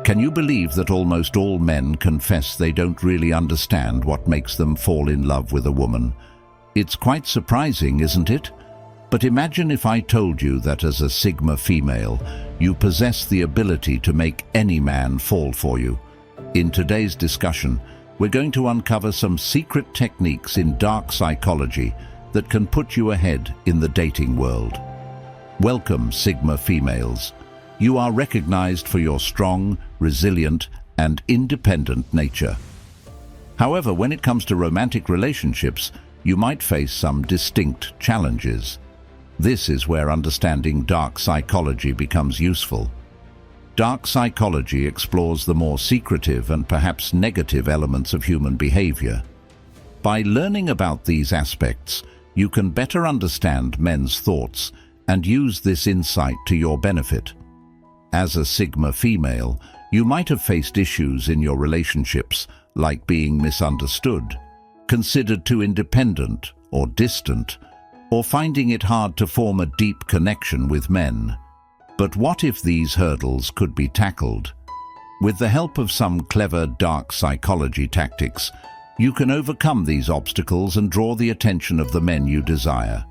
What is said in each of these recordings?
Can you believe that almost all men confess they don't really understand what makes them fall in love with a woman? It's quite surprising, isn't it? But imagine if I told you that as a Sigma female, you possess the ability to make any man fall for you. In today's discussion, we're going to uncover some secret techniques in dark psychology that can put you ahead in the dating world. Welcome, Sigma females. You are recognized for your strong, resilient, and independent nature. However, when it comes to romantic relationships, you might face some distinct challenges. This is where understanding dark psychology becomes useful. Dark psychology explores the more secretive and perhaps negative elements of human behavior. By learning about these aspects, you can better understand men's thoughts and use this insight to your benefit. As a Sigma female, you might have faced issues in your relationships, like being misunderstood, considered too independent or distant, or finding it hard to form a deep connection with men. But what if these hurdles could be tackled? With the help of some clever dark psychology tactics, you can overcome these obstacles and draw the attention of the men you desire.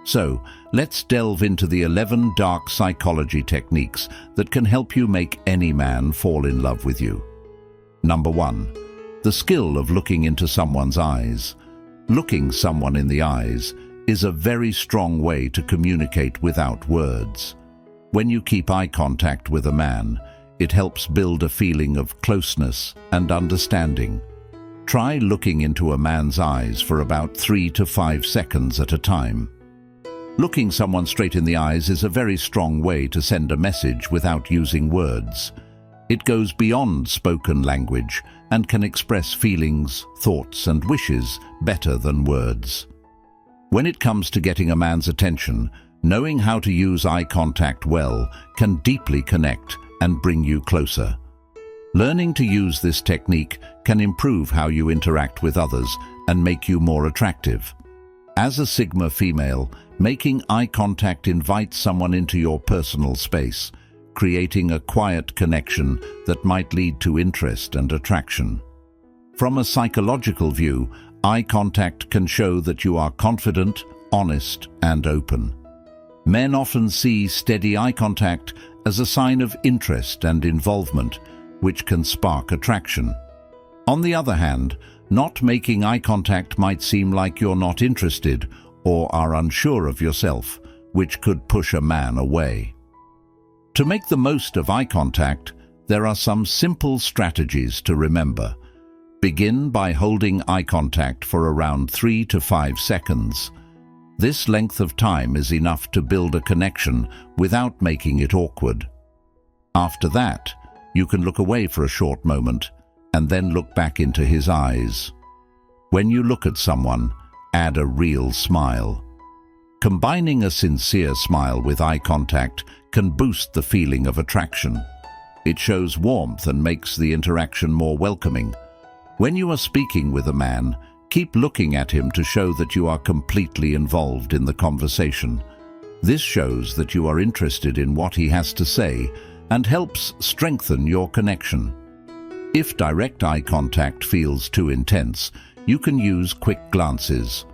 So, let's delve into the 11 dark psychology techniques that can help you make any man fall in love with you. Number 1. The skill of looking into someone's eyes. Looking someone in the eyes is a very strong way to communicate without words. When you keep eye contact with a man, it helps build a feeling of closeness and understanding. Try looking into a man's eyes for about 3 to 5 seconds at a time. Looking someone straight in the eyes is a very strong way to send a message without using words. It goes beyond spoken language and can express feelings, thoughts, and wishes better than words. When it comes to getting a man's attention, knowing how to use eye contact well can deeply connect and bring you closer. Learning to use this technique can improve how you interact with others and make you more attractive. As a Sigma female, making eye contact invites someone into your personal space, creating a quiet connection that might lead to interest and attraction. From a psychological view, eye contact can show that you are confident, honest, and open. Men often see steady eye contact as a sign of interest and involvement, which can spark attraction. On the other hand, not making eye contact might seem like you're not interested or are unsure of yourself, which could push a man away. To make the most of eye contact, there are some simple strategies to remember. Begin by holding eye contact for around 3 to 5 seconds. This length of time is enough to build a connection without making it awkward. After that, you can look away for a short moment and then look back into his eyes. When you look at someone, add a real smile. Combining a sincere smile with eye contact can boost the feeling of attraction. It shows warmth and makes the interaction more welcoming. When you are speaking with a man, keep looking at him to show that you are completely involved in the conversation. This shows that you are interested in what he has to say and helps strengthen your connection. If direct eye contact feels too intense, you can use quick glances.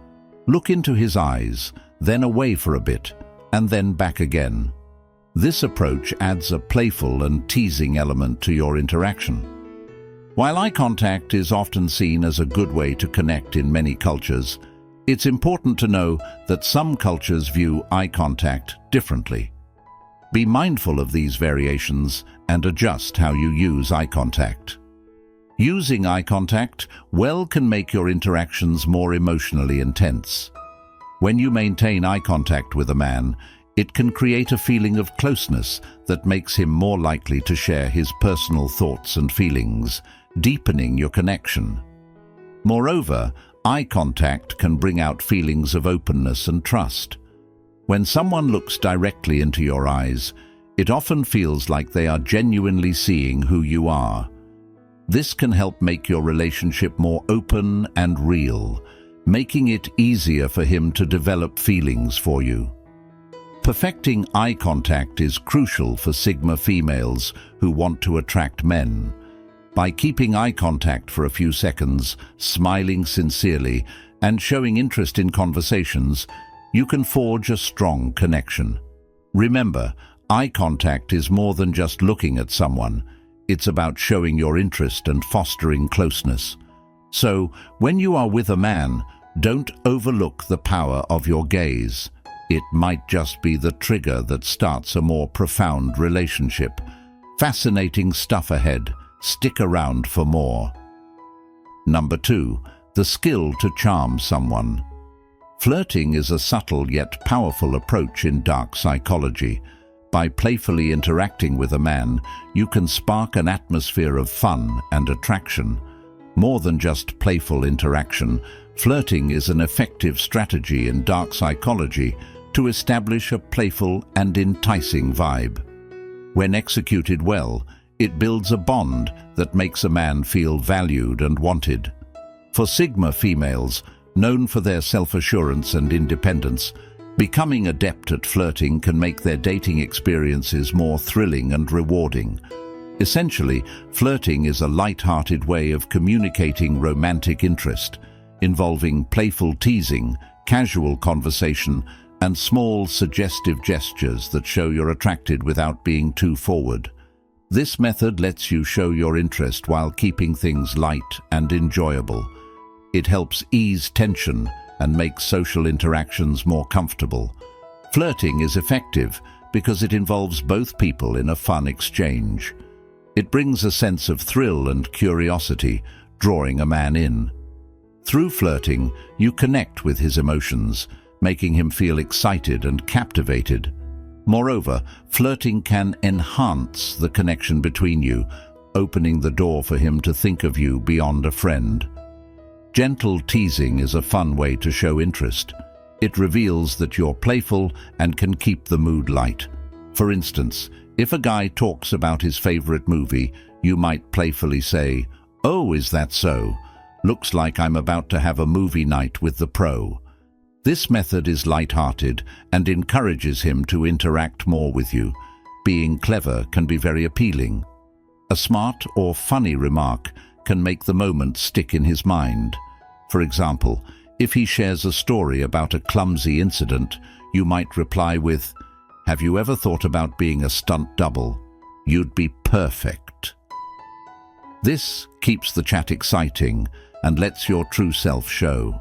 Look into his eyes, then away for a bit, and then back again. This approach adds a playful and teasing element to your interaction. While eye contact is often seen as a good way to connect in many cultures, it's important to know that some cultures view eye contact differently. Be mindful of these variations and adjust how you use eye contact. Using eye contact well can make your interactions more emotionally intense. When you maintain eye contact with a man, it can create a feeling of closeness that makes him more likely to share his personal thoughts and feelings, deepening your connection. Moreover, eye contact can bring out feelings of openness and trust. When someone looks directly into your eyes, it often feels like they are genuinely seeing who you are. This can help make your relationship more open and real, making it easier for him to develop feelings for you. Perfecting eye contact is crucial for Sigma females who want to attract men. By keeping eye contact for a few seconds, smiling sincerely, and showing interest in conversations, you can forge a strong connection. Remember, eye contact is more than just looking at someone. It's about showing your interest and fostering closeness. So, when you are with a man, don't overlook the power of your gaze. It might just be the trigger that starts a more profound relationship. Fascinating stuff ahead. Stick around for more. Number 2. The skill to charm someone. Flirting is a subtle yet powerful approach in dark psychology. By playfully interacting with a man, you can spark an atmosphere of fun and attraction. More than just playful interaction, flirting is an effective strategy in dark psychology to establish a playful and enticing vibe. When executed well, it builds a bond that makes a man feel valued and wanted. For Sigma females, known for their self-assurance and independence, becoming adept at flirting can make their dating experiences more thrilling and rewarding. Essentially, flirting is a light-hearted way of communicating romantic interest, involving playful teasing, casual conversation, and small, suggestive gestures that show you're attracted without being too forward. This method lets you show your interest while keeping things light and enjoyable. It helps ease tension and make social interactions more comfortable. Flirting is effective because it involves both people in a fun exchange. It brings a sense of thrill and curiosity, drawing a man in. Through flirting, you connect with his emotions, making him feel excited and captivated. Moreover, flirting can enhance the connection between you, opening the door for him to think of you beyond a friend. Gentle teasing is a fun way to show interest. It reveals that you're playful and can keep the mood light. For instance, if a guy talks about his favorite movie, you might playfully say, "Oh, is that so? Looks like I'm about to have a movie night with the pro." This method is light-hearted and encourages him to interact more with you. Being clever can be very appealing. A smart or funny remark can make the moment stick in his mind. For example, if he shares a story about a clumsy incident, you might reply with, "Have you ever thought about being a stunt double? You'd be perfect." This keeps the chat exciting and lets your true self show.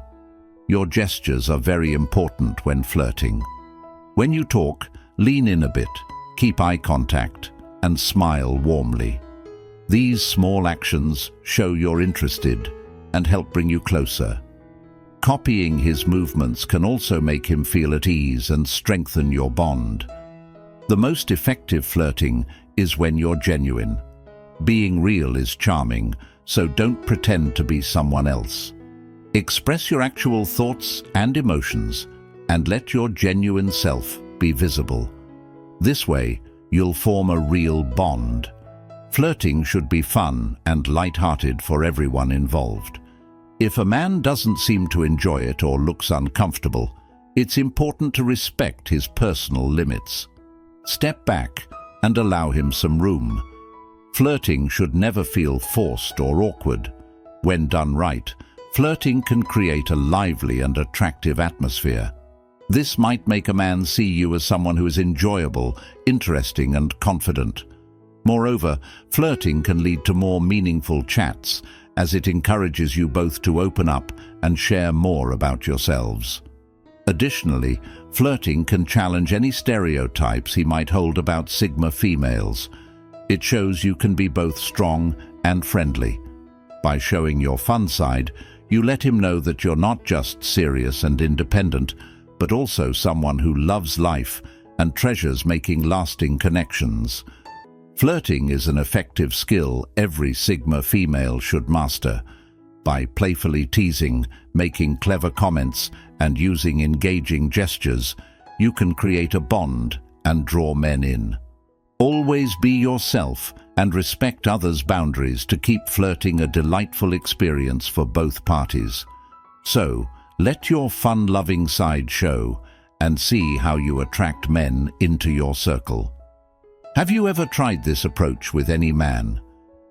Your gestures are very important when flirting. When you talk, lean in a bit, keep eye contact, and smile warmly. These small actions show you're interested and help bring you closer. Copying his movements can also make him feel at ease and strengthen your bond. The most effective flirting is when you're genuine. Being real is charming, so don't pretend to be someone else. Express your actual thoughts and emotions, and let your genuine self be visible. This way, you'll form a real bond. Flirting should be fun and light-hearted for everyone involved. If a man doesn't seem to enjoy it or looks uncomfortable, it's important to respect his personal limits. Step back and allow him some room. Flirting should never feel forced or awkward. When done right, flirting can create a lively and attractive atmosphere. This might make a man see you as someone who is enjoyable, interesting, and confident. Moreover, flirting can lead to more meaningful chats, as it encourages you both to open up and share more about yourselves. Additionally, flirting can challenge any stereotypes he might hold about Sigma females. It shows you can be both strong and friendly. By showing your fun side, you let him know that you're not just serious and independent, but also someone who loves life and treasures making lasting connections. Flirting is an effective skill every Sigma female should master. By playfully teasing, making clever comments, and using engaging gestures, you can create a bond and draw men in. Always be yourself and respect others' boundaries to keep flirting a delightful experience for both parties. So, let your fun-loving side show and see how you attract men into your circle. Have you ever tried this approach with any man?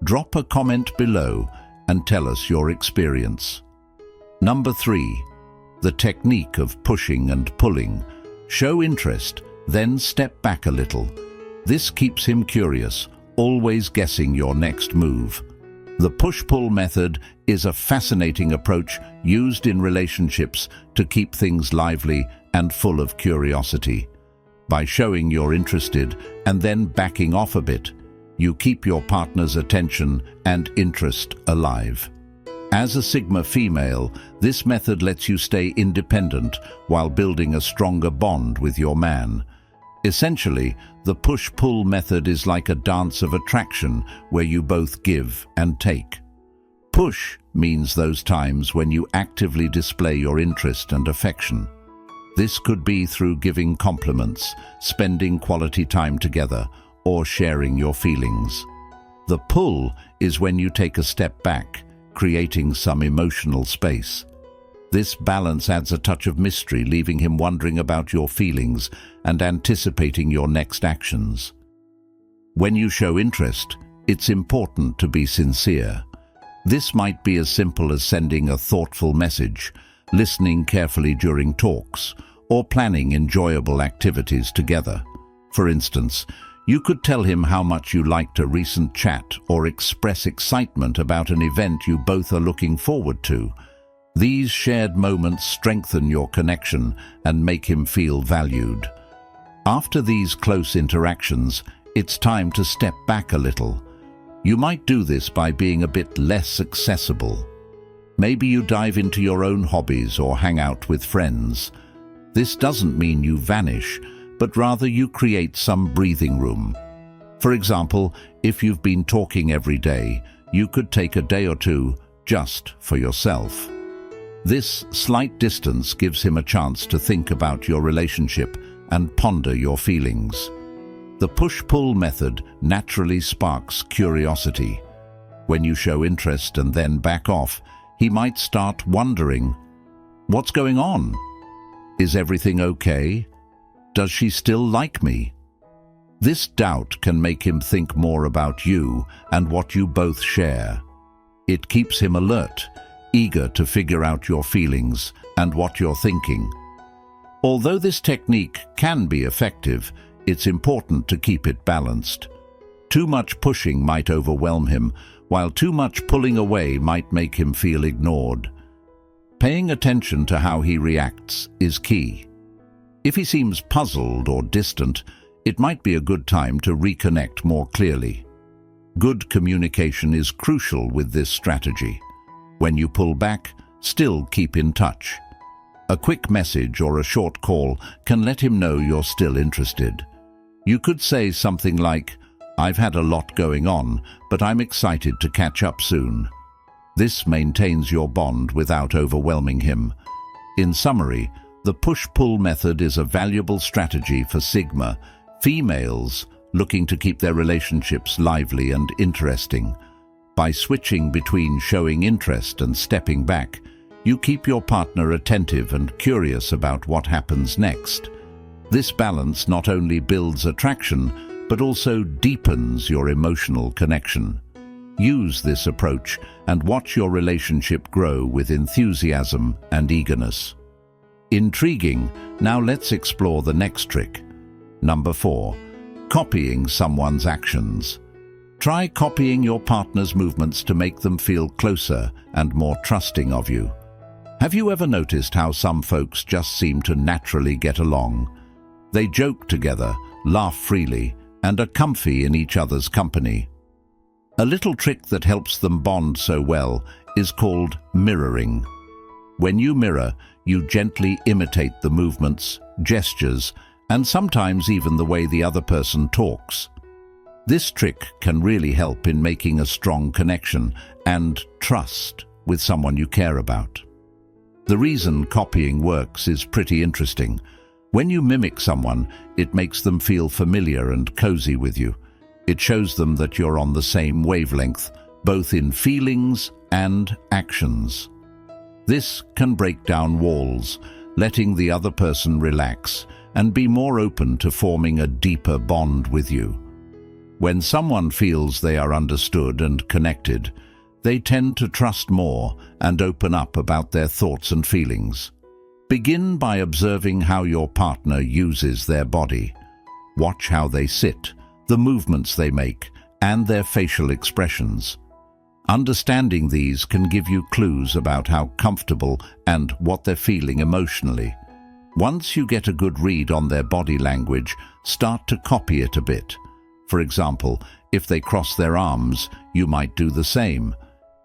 Drop a comment below and tell us your experience. Number 3. The technique of pushing and pulling. Show interest, then step back a little. This keeps him curious, always guessing your next move. The push-pull method is a fascinating approach used in relationships to keep things lively and full of curiosity. By showing you're interested and then backing off a bit, you keep your partner's attention and interest alive. As a Sigma female, this method lets you stay independent while building a stronger bond with your man. Essentially, the push-pull method is like a dance of attraction where you both give and take. Push means those times when you actively display your interest and affection. This could be through giving compliments, spending quality time together, or sharing your feelings. The pull is when you take a step back, creating some emotional space. This balance adds a touch of mystery, leaving him wondering about your feelings and anticipating your next actions. When you show interest, it's important to be sincere. This might be as simple as sending a thoughtful message, listening carefully during talks, or planning enjoyable activities together. For instance, you could tell him how much you liked a recent chat or express excitement about an event you both are looking forward to. These shared moments strengthen your connection and make him feel valued. After these close interactions, it's time to step back a little. You might do this by being a bit less accessible. Maybe you dive into your own hobbies or hang out with friends. This doesn't mean you vanish, but rather you create some breathing room. For example, if you've been talking every day, you could take a day or two just for yourself. This slight distance gives him a chance to think about your relationship and ponder your feelings. The push-pull method naturally sparks curiosity. When you show interest and then back off, he might start wondering, "What's going on? Is everything okay? Does she still like me?" This doubt can make him think more about you and what you both share. It keeps him alert, eager to figure out your feelings and what you're thinking. Although this technique can be effective, it's important to keep it balanced. Too much pushing might overwhelm him, while too much pulling away might make him feel ignored. Paying attention to how he reacts is key. If he seems puzzled or distant, it might be a good time to reconnect more clearly. Good communication is crucial with this strategy. When you pull back, still keep in touch. A quick message or a short call can let him know you're still interested. You could say something like, "I've had a lot going on, but I'm excited to catch up soon." This maintains your bond without overwhelming him. In summary, the push-pull method is a valuable strategy for Sigma females looking to keep their relationships lively and interesting. By switching between showing interest and stepping back, you keep your partner attentive and curious about what happens next. This balance not only builds attraction, but also deepens your emotional connection. Use this approach and watch your relationship grow with enthusiasm and eagerness. Intriguing. Now let's explore the next trick. Number 4. Copying someone's actions. Try copying your partner's movements to make them feel closer and more trusting of you. Have you ever noticed how some folks just seem to naturally get along? They joke together, laugh freely, and are comfy in each other's company. A little trick that helps them bond so well is called mirroring. When you mirror, you gently imitate the movements, gestures, and sometimes even the way the other person talks. This trick can really help in making a strong connection and trust with someone you care about. The reason copying works is pretty interesting. When you mimic someone, it makes them feel familiar and cozy with you. It shows them that you're on the same wavelength, both in feelings and actions. This can break down walls, letting the other person relax and be more open to forming a deeper bond with you. When someone feels they are understood and connected, they tend to trust more and open up about their thoughts and feelings. Begin by observing how your partner uses their body. Watch how they sit, the movements they make, and their facial expressions. Understanding these can give you clues about how comfortable and what they're feeling emotionally. Once you get a good read on their body language, start to copy it a bit. For example, if they cross their arms, you might do the same.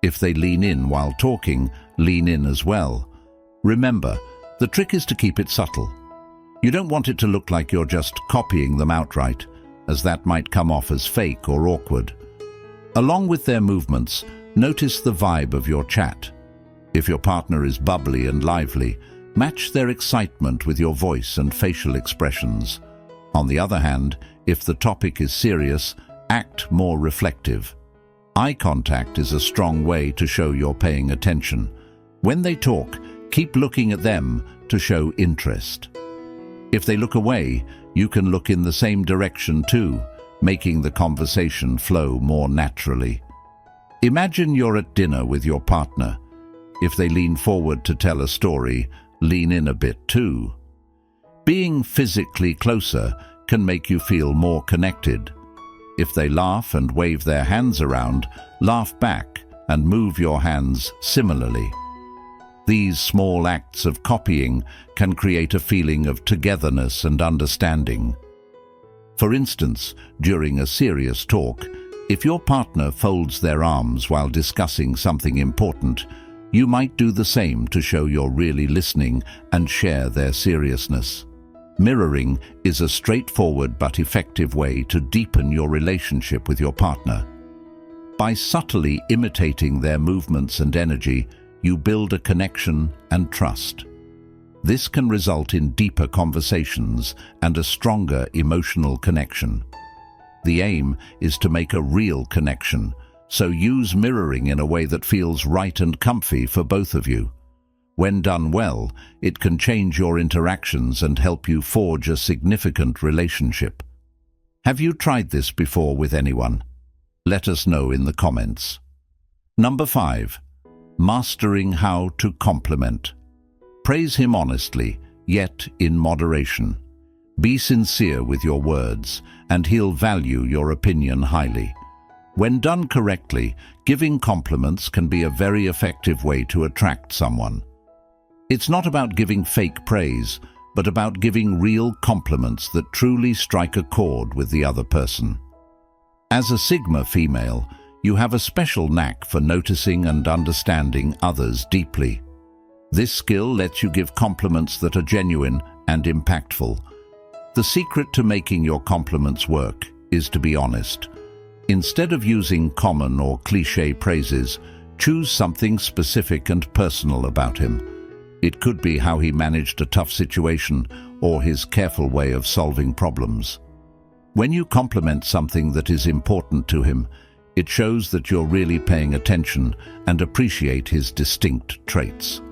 If they lean in while talking, lean in as well. Remember, the trick is to keep it subtle. You don't want it to look like you're just copying them outright, as that might come off as fake or awkward. Along with their movements, notice the vibe of your chat. If your partner is bubbly and lively, match their excitement with your voice and facial expressions. On the other hand, if the topic is serious, act more reflective. Eye contact is a strong way to show you're paying attention. When they talk, keep looking at them to show interest. If they look away, you can look in the same direction too, making the conversation flow more naturally. Imagine you're at dinner with your partner. If they lean forward to tell a story, lean in a bit too. Being physically closer can make you feel more connected. If they laugh and wave their hands around, laugh back and move your hands similarly. These small acts of copying can create a feeling of togetherness and understanding. For instance, during a serious talk, if your partner folds their arms while discussing something important, you might do the same to show you're really listening and share their seriousness. Mirroring is a straightforward but effective way to deepen your relationship with your partner. By subtly imitating their movements and energy, you build a connection and trust. This can result in deeper conversations and a stronger emotional connection. The aim is to make a real connection, so use mirroring in a way that feels right and comfy for both of you. When done well, it can change your interactions and help you forge a significant relationship. Have you tried this before with anyone? Let us know in the comments. Number 5. Mastering how to compliment. Praise him honestly, yet in moderation. Be sincere with your words, and he'll value your opinion highly. When done correctly, giving compliments can be a very effective way to attract someone. It's not about giving fake praise, but about giving real compliments that truly strike a chord with the other person. As a Sigma female, you have a special knack for noticing and understanding others deeply. This skill lets you give compliments that are genuine and impactful. The secret to making your compliments work is to be honest. Instead of using common or cliché praises, choose something specific and personal about him. It could be how he managed a tough situation or his careful way of solving problems. When you compliment something that is important to him, it shows that you're really paying attention and appreciate his distinct traits.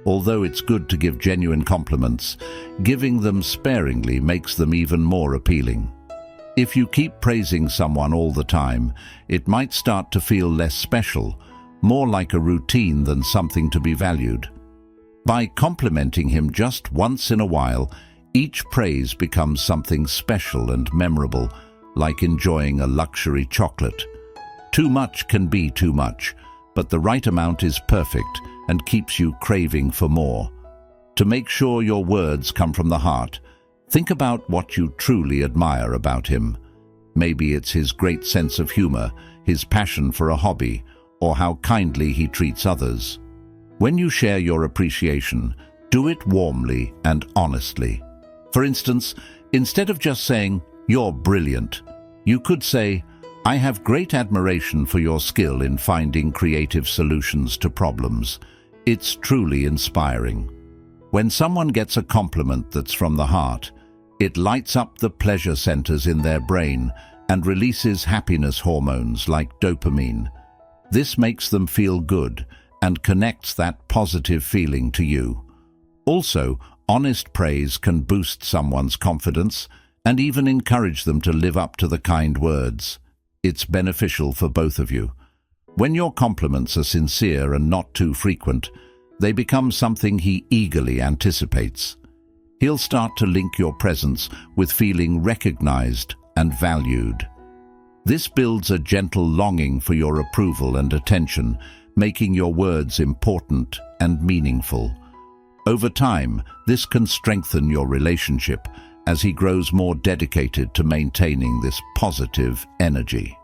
Although it's good to give genuine compliments, giving them sparingly makes them even more appealing. If you keep praising someone all the time, it might start to feel less special, more like a routine than something to be valued. By complimenting him just once in a while, each praise becomes something special and memorable, like enjoying a luxury chocolate. Too much can be too much, but the right amount is perfect and keeps you craving for more. To make sure your words come from the heart, think about what you truly admire about him. Maybe it's his great sense of humor, his passion for a hobby, or how kindly he treats others. When you share your appreciation, do it warmly and honestly. For instance, instead of just saying, "You're brilliant," you could say, "I have great admiration for your skill in finding creative solutions to problems. It's truly inspiring." When someone gets a compliment that's from the heart, it lights up the pleasure centers in their brain and releases happiness hormones like dopamine. This makes them feel good and connects that positive feeling to you. Also, Honest praise can boost someone's confidence and even encourage them to live up to the kind words. It's beneficial for both of you. When your compliments are sincere and not too frequent, they become something he eagerly anticipates. He'll start to link your presence with feeling recognized and valued. This builds a gentle longing for your approval and attention, making your words important and meaningful. Over time, this can strengthen your relationship as he grows more dedicated to maintaining this positive energy.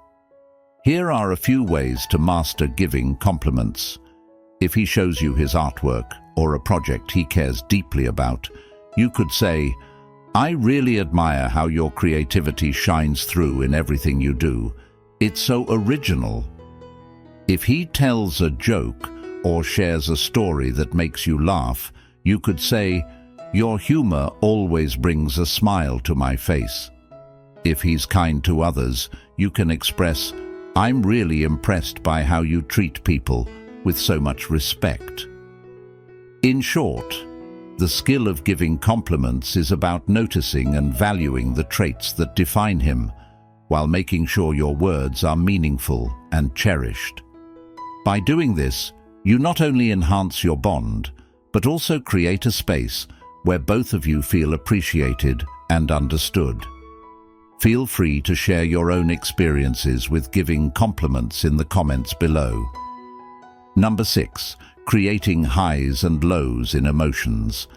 Here are a few ways to master giving compliments. If he shows you his artwork or a project he cares deeply about, you could say, "I really admire how your creativity shines through in everything you do. It's so original." If he tells a joke or shares a story that makes you laugh, you could say, "Your humor always brings a smile to my face." If he's kind to others, you can express, "I'm really impressed by how you treat people with so much respect." In short, the skill of giving compliments is about noticing and valuing the traits that define him, while making sure your words are meaningful and cherished. By doing this, you not only enhance your bond, but also create a space where both of you feel appreciated and understood. Feel free to share your own experiences with giving compliments in the comments below. Number 6. Creating highs and lows in emotions.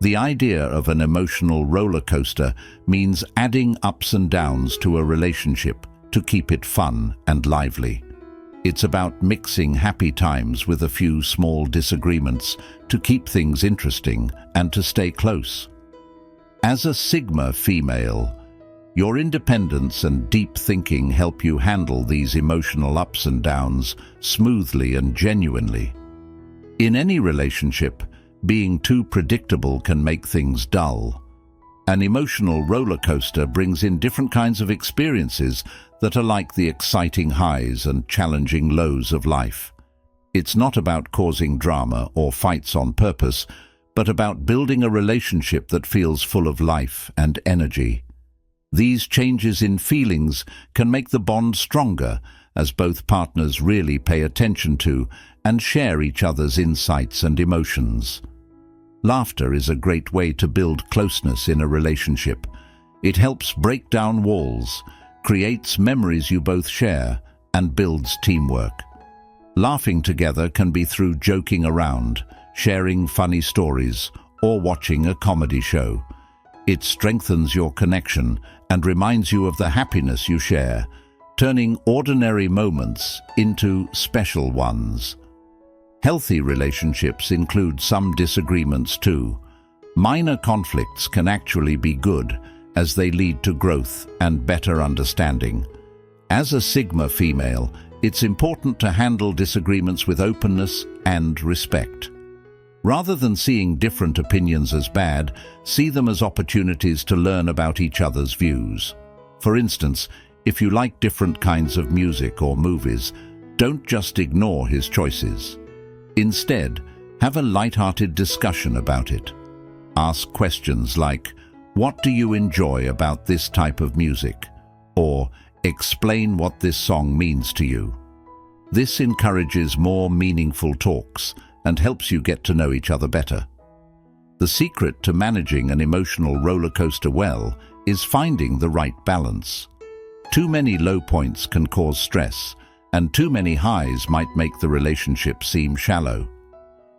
The idea of an emotional roller coaster means adding ups and downs to a relationship to keep it fun and lively. It's about mixing happy times with a few small disagreements to keep things interesting and to stay close. As a Sigma female, your independence and deep thinking help you handle these emotional ups and downs smoothly and genuinely. In any relationship, being too predictable can make things dull. An emotional roller coaster brings in different kinds of experiences that are like the exciting highs and challenging lows of life. It's not about causing drama or fights on purpose, but about building a relationship that feels full of life and energy. These changes in feelings can make the bond stronger as both partners really pay attention to and share each other's insights and emotions. Laughter is a great way to build closeness in a relationship. It helps break down walls, creates memories you both share, and builds teamwork. Laughing together can be through joking around, sharing funny stories, or watching a comedy show. It strengthens your connection and reminds you of the happiness you share, turning ordinary moments into special ones. Healthy relationships include some disagreements too. Minor conflicts can actually be good, as they lead to growth and better understanding. As a Sigma female, it's important to handle disagreements with openness and respect. Rather than seeing different opinions as bad, see them as opportunities to learn about each other's views. For instance, if you like different kinds of music or movies, don't just ignore his choices. Instead, have a light-hearted discussion about it. Ask questions like, "What do you enjoy about this type of music?" or "Explain what this song means to you." This encourages more meaningful talks and helps you get to know each other better. The secret to managing an emotional roller coaster well is finding the right balance. Too many low points can cause stress, and too many highs might make the relationship seem shallow.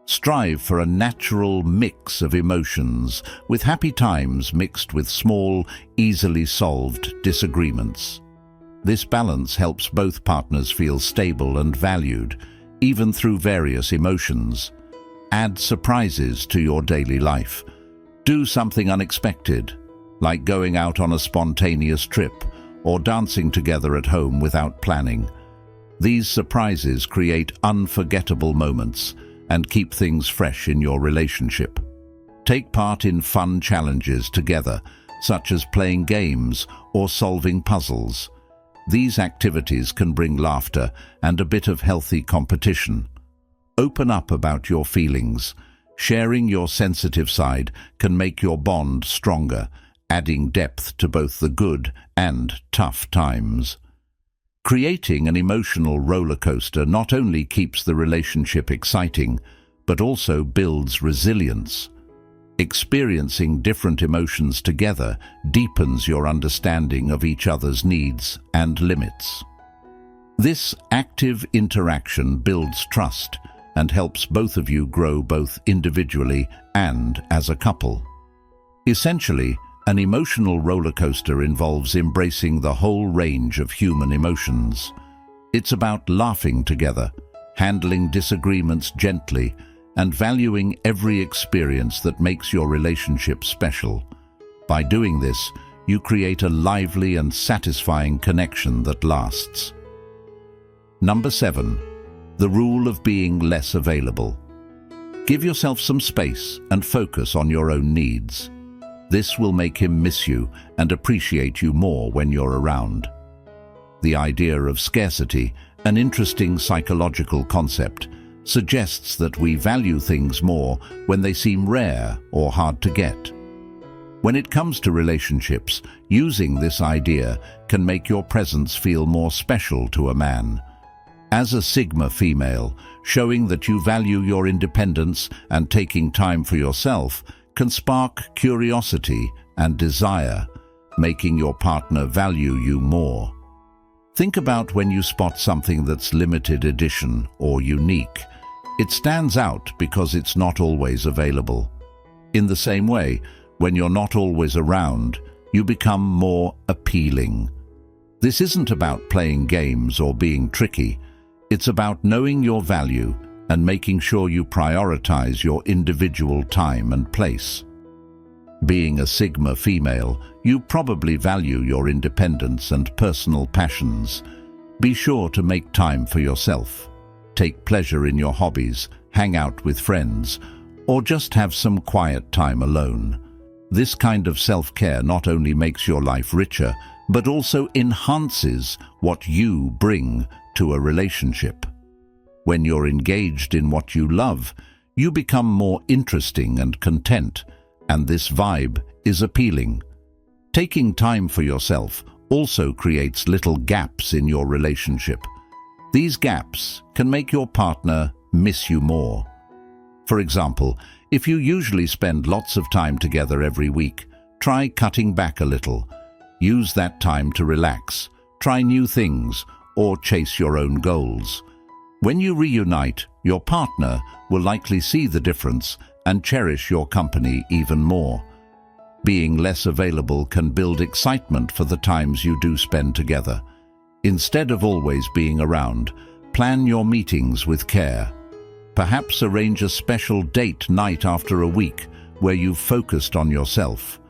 Strive for a natural mix of emotions, with happy times mixed with small, easily solved disagreements. This balance helps both partners feel stable and valued, even through various emotions. Add surprises to your daily life. Do something unexpected, like going out on a spontaneous trip or dancing together at home without planning. These surprises create unforgettable moments and keep things fresh in your relationship. Take part in fun challenges together, such as playing games or solving puzzles. These activities can bring laughter and a bit of healthy competition. Open up about your feelings. Sharing your sensitive side can make your bond stronger, adding depth to both the good and tough times. Creating an emotional roller coaster not only keeps the relationship exciting, but also builds resilience. Experiencing different emotions together deepens your understanding of each other's needs and limits. This active interaction builds trust and helps both of you grow both individually and as a couple. Essentially, an emotional roller coaster involves embracing the whole range of human emotions. It's about laughing together, handling disagreements gently, and valuing every experience that makes your relationship special. By doing this, you create a lively and satisfying connection that lasts. Number 7. The rule of being less available. Give yourself some space and focus on your own needs. This will make him miss you and appreciate you more when you're around. The idea of scarcity, an interesting psychological concept, suggests that we value things more when they seem rare or hard to get. When it comes to relationships, using this idea can make your presence feel more special to a man. As a Sigma female, showing that you value your independence and taking time for yourself can spark curiosity and desire, making your partner value you more. Think about when you spot something that's limited edition or unique. It stands out because it's not always available. In the same way, when you're not always around, you become more appealing. This isn't about playing games or being tricky. It's about knowing your value and making sure you prioritize your individual time and place. Being a Sigma female, you probably value your independence and personal passions. Be sure to make time for yourself. Take pleasure in your hobbies, hang out with friends, or just have some quiet time alone. This kind of self-care not only makes your life richer, but also enhances what you bring to a relationship. When you're engaged in what you love, you become more interesting and content, and this vibe is appealing. Taking time for yourself also creates little gaps in your relationship. These gaps can make your partner miss you more. For example, if you usually spend lots of time together every week, try cutting back a little. Use that time to relax, try new things, or chase your own goals. When you reunite, your partner will likely see the difference and cherish your company even more. Being less available can build excitement for the times you do spend together. Instead of always being around, plan your meetings with care. Perhaps arrange a special date night after a week where you've focused on yourself.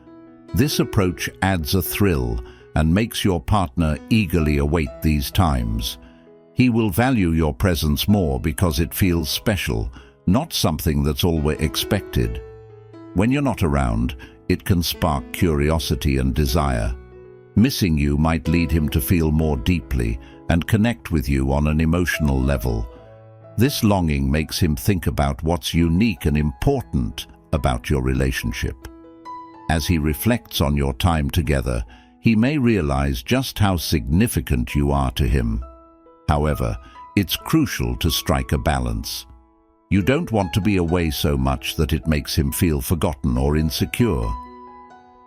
This approach adds a thrill and makes your partner eagerly await these times. He will value your presence more because it feels special, not something that's always expected. When you're not around, it can spark curiosity and desire. Missing you might lead him to feel more deeply and connect with you on an emotional level. This longing makes him think about what's unique and important about your relationship. As he reflects on your time together, he may realize just how significant you are to him. However, it's crucial to strike a balance. You don't want to be away so much that it makes him feel forgotten or insecure.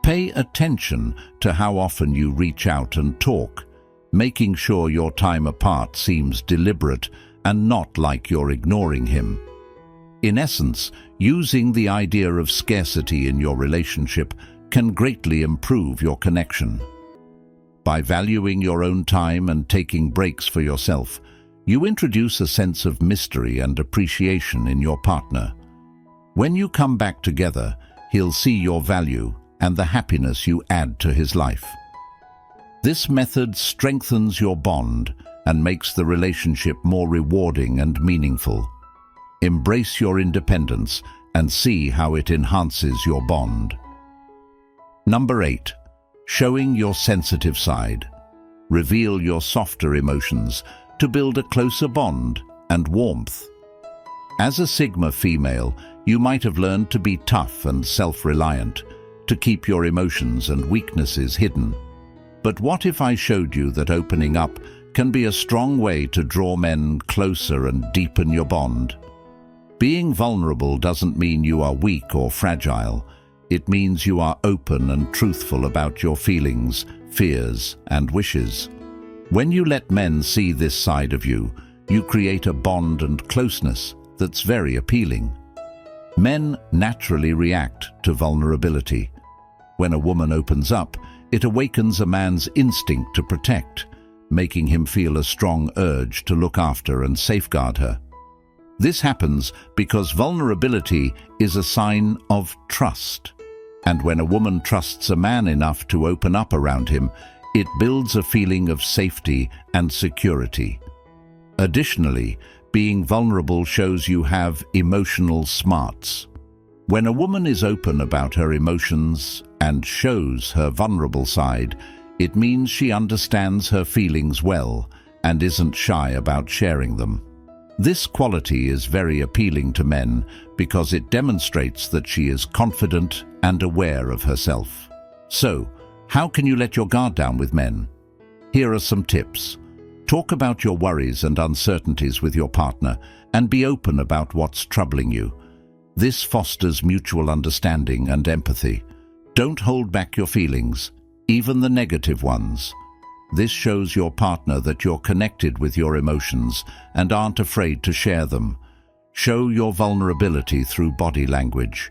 Pay attention to how often you reach out and talk, making sure your time apart seems deliberate and not like you're ignoring him. In essence, using the idea of scarcity in your relationship can greatly improve your connection. By valuing your own time and taking breaks for yourself, you introduce a sense of mystery and appreciation in your partner. When you come back together, he'll see your value and the happiness you add to his life. This method strengthens your bond and makes the relationship more rewarding and meaningful. Embrace your independence and see how it enhances your bond. Number 8. Showing your sensitive side. Reveal your softer emotions to build a closer bond and warmth. As a Sigma female, you might have learned to be tough and self-reliant, to keep your emotions and weaknesses hidden. But what if I showed you that opening up can be a strong way to draw men closer and deepen your bond? Being vulnerable doesn't mean you are weak or fragile. It means you are open and truthful about your feelings, fears, and wishes. When you let men see this side of you, you create a bond and closeness that's very appealing. Men naturally react to vulnerability. When a woman opens up, it awakens a man's instinct to protect, making him feel a strong urge to look after and safeguard her. This happens because vulnerability is a sign of trust. And when a woman trusts a man enough to open up around him, it builds a feeling of safety and security. Additionally, being vulnerable shows you have emotional smarts. When a woman is open about her emotions and shows her vulnerable side, it means she understands her feelings well and isn't shy about sharing them. This quality is very appealing to men because it demonstrates that she is confident and aware of herself. So, how can you let your guard down with men? Here are some tips. Talk about your worries and uncertainties with your partner and be open about what's troubling you. This fosters mutual understanding and empathy. Don't hold back your feelings, even the negative ones. This shows your partner that you're connected with your emotions and aren't afraid to share them. Show your vulnerability through body language.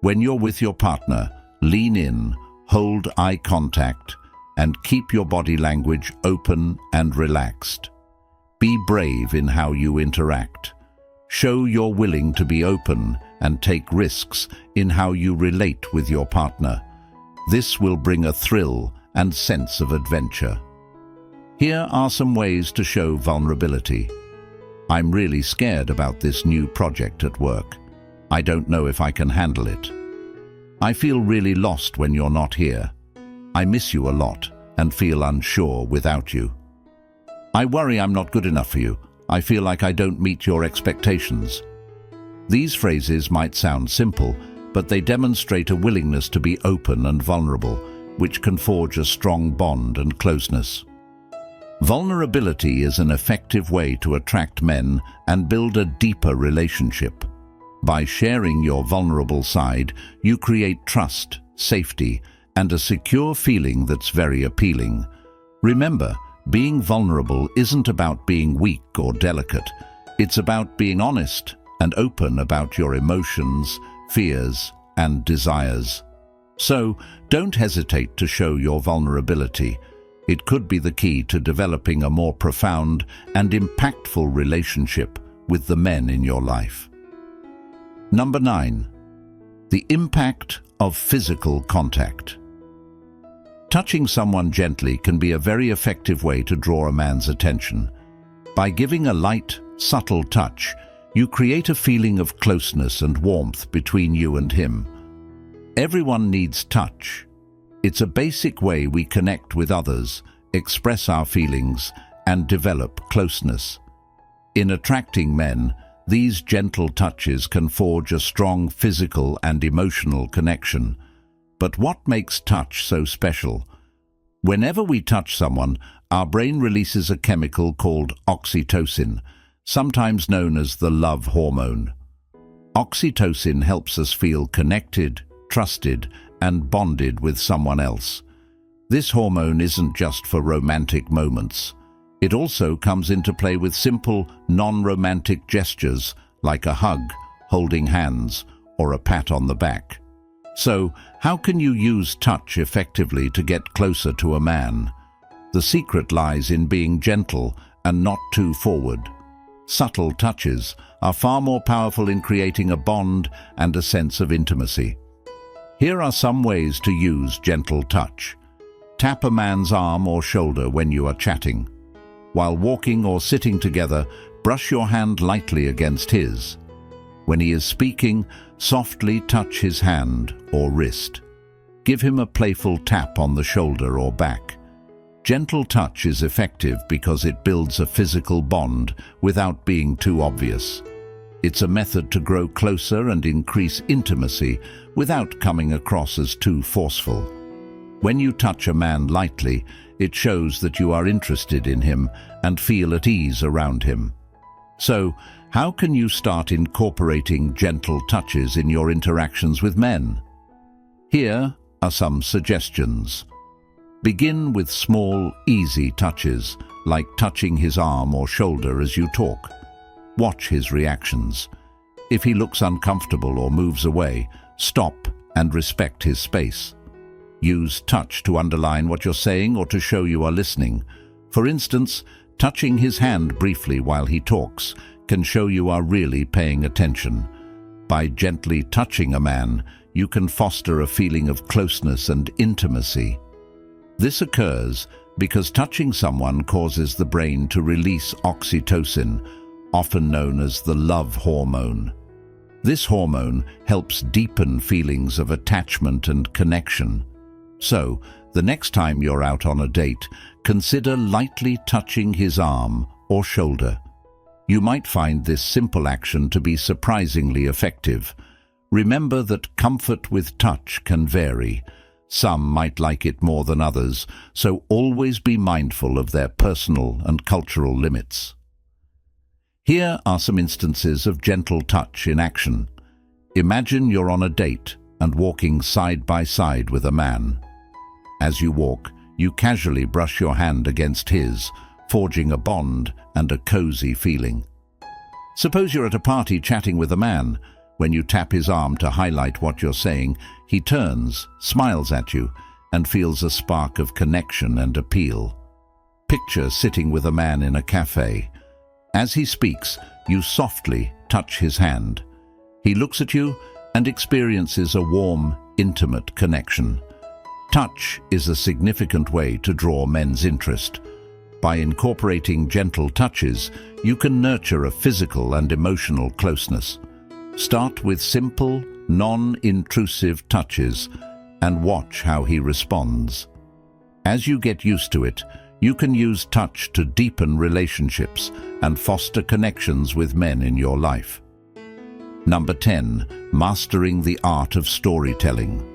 When you're with your partner, lean in, hold eye contact, and keep your body language open and relaxed. Be brave in how you interact. Show you're willing to be open and take risks in how you relate with your partner. This will bring a thrill and sense of adventure. Here are some ways to show vulnerability. I'm really scared about this new project at work. I don't know if I can handle it. I feel really lost when you're not here. I miss you a lot and feel unsure without you. I worry I'm not good enough for you. I feel like I don't meet your expectations. These phrases might sound simple, but they demonstrate a willingness to be open and vulnerable, which can forge a strong bond and closeness. Vulnerability is an effective way to attract men and build a deeper relationship. By sharing your vulnerable side, you create trust, safety, and a secure feeling that's very appealing. Remember, being vulnerable isn't about being weak or delicate. It's about being honest and open about your emotions, fears, and desires. So, don't hesitate to show your vulnerability. It could be the key to developing a more profound and impactful relationship with the men in your life. Number 9. The impact of physical contact. Touching someone gently can be a very effective way to draw a man's attention. By giving a light, subtle touch, you create a feeling of closeness and warmth between you and him. Everyone needs touch. It's a basic way we connect with others, express our feelings, and develop closeness. In attracting men, these gentle touches can forge a strong physical and emotional connection. But what makes touch so special? Whenever we touch someone, our brain releases a chemical called oxytocin, sometimes known as the love hormone. Oxytocin helps us feel connected, trusted, and bonded with someone else. This hormone isn't just for romantic moments. It also comes into play with simple, non-romantic gestures like a hug, holding hands, or a pat on the back. So, how can you use touch effectively to get closer to a man? The secret lies in being gentle and not too forward. Subtle touches are far more powerful in creating a bond and a sense of intimacy. Here are some ways to use gentle touch. Tap a man's arm or shoulder when you are chatting. While walking or sitting together, brush your hand lightly against his. When he is speaking, softly touch his hand or wrist. Give him a playful tap on the shoulder or back. Gentle touch is effective because it builds a physical bond without being too obvious. It's a method to grow closer and increase intimacy without coming across as too forceful. When you touch a man lightly, it shows that you are interested in him and feel at ease around him. So, how can you start incorporating gentle touches in your interactions with men? Here are some suggestions. Begin with small, easy touches, like touching his arm or shoulder as you talk. Watch his reactions. If he looks uncomfortable or moves away, stop and respect his space. Use touch to underline what you're saying or to show you are listening. For instance, touching his hand briefly while he talks can show you are really paying attention. By gently touching a man, you can foster a feeling of closeness and intimacy. This occurs because touching someone causes the brain to release oxytocin, often known as the love hormone. This hormone helps deepen feelings of attachment and connection. So, the next time you're out on a date, consider lightly touching his arm or shoulder. You might find this simple action to be surprisingly effective. Remember that comfort with touch can vary. Some might like it more than others, so always be mindful of their personal and cultural limits. Here are some instances of gentle touch in action. Imagine you're on a date and walking side by side with a man. As you walk, you casually brush your hand against his, forging a bond and a cozy feeling. Suppose you're at a party chatting with a man. When you tap his arm to highlight what you're saying, he turns, smiles at you, and feels a spark of connection and appeal. Picture sitting with a man in a cafe. As he speaks, you softly touch his hand. He looks at you and experiences a warm, intimate connection. Touch is a significant way to draw men's interest. By incorporating gentle touches, you can nurture a physical and emotional closeness. Start with simple, non-intrusive touches and watch how he responds. As you get used to it, you can use touch to deepen relationships and foster connections with men in your life. Number 10. Mastering the art of storytelling.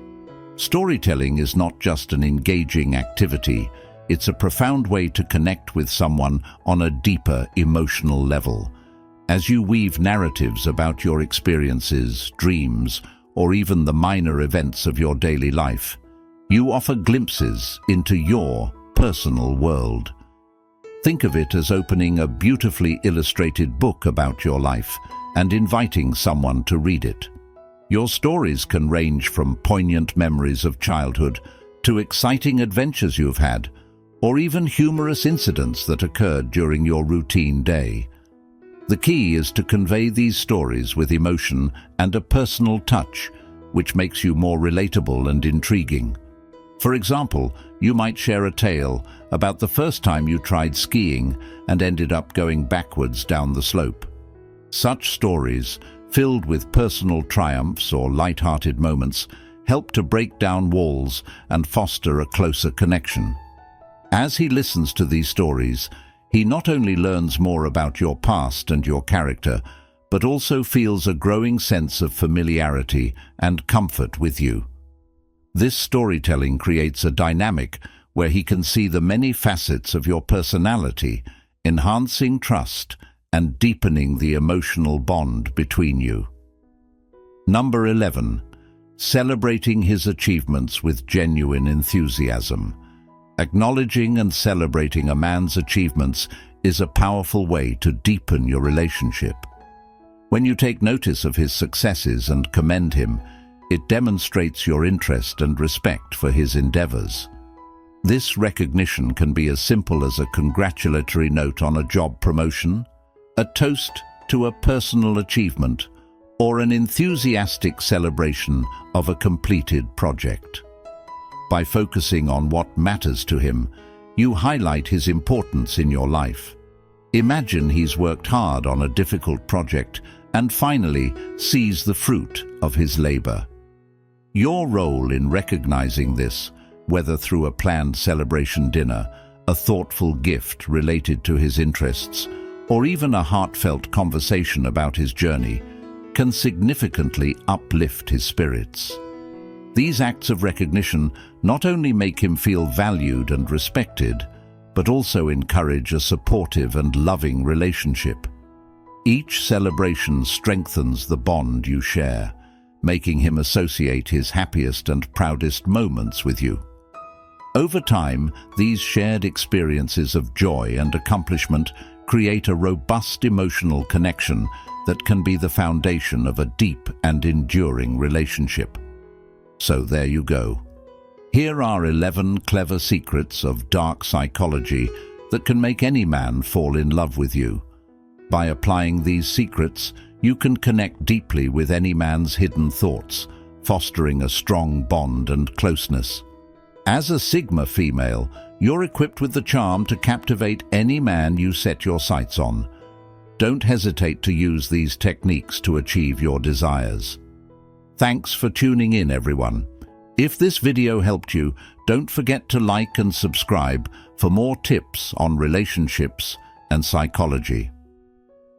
Storytelling is not just an engaging activity, it's a profound way to connect with someone on a deeper emotional level. As you weave narratives about your experiences, dreams, or even the minor events of your daily life, you offer glimpses into your personal world. Think of it as opening a beautifully illustrated book about your life and inviting someone to read it. Your stories can range from poignant memories of childhood to exciting adventures you've had, or even humorous incidents that occurred during your routine day. The key is to convey these stories with emotion and a personal touch, which makes you more relatable and intriguing. For example, you might share a tale about the first time you tried skiing and ended up going backwards down the slope. Such stories, filled with personal triumphs or light-hearted moments, help to break down walls and foster a closer connection. As he listens to these stories, he not only learns more about your past and your character, but also feels a growing sense of familiarity and comfort with you. This storytelling creates a dynamic where he can see the many facets of your personality, enhancing trust and deepening the emotional bond between you. Number 11. Celebrating his achievements with genuine enthusiasm. Acknowledging and celebrating a man's achievements is a powerful way to deepen your relationship. When you take notice of his successes and commend him, it demonstrates your interest and respect for his endeavors. This recognition can be as simple as a congratulatory note on a job promotion, a toast to a personal achievement, or an enthusiastic celebration of a completed project. By focusing on what matters to him, you highlight his importance in your life. Imagine he's worked hard on a difficult project and finally sees the fruit of his labor. Your role in recognizing this, whether through a planned celebration dinner, a thoughtful gift related to his interests, or even a heartfelt conversation about his journey can significantly uplift his spirits. These acts of recognition not only make him feel valued and respected, but also encourage a supportive and loving relationship. Each celebration strengthens the bond you share, making him associate his happiest and proudest moments with you. Over time, these shared experiences of joy and accomplishment create a robust emotional connection that can be the foundation of a deep and enduring relationship. So there you go. Here are 11 clever secrets of dark psychology that can make any man fall in love with you. By applying these secrets, you can connect deeply with any man's hidden thoughts, fostering a strong bond and closeness. As a Sigma female, you're equipped with the charm to captivate any man you set your sights on. Don't hesitate to use these techniques to achieve your desires. Thanks for tuning in, everyone. If this video helped you, don't forget to like and subscribe for more tips on relationships and psychology.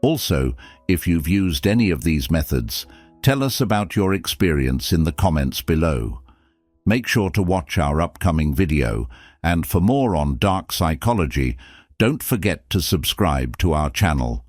Also, if you've used any of these methods, tell us about your experience in the comments below. Make sure to watch our upcoming video, and for more on dark psychology, don't forget to subscribe to our channel.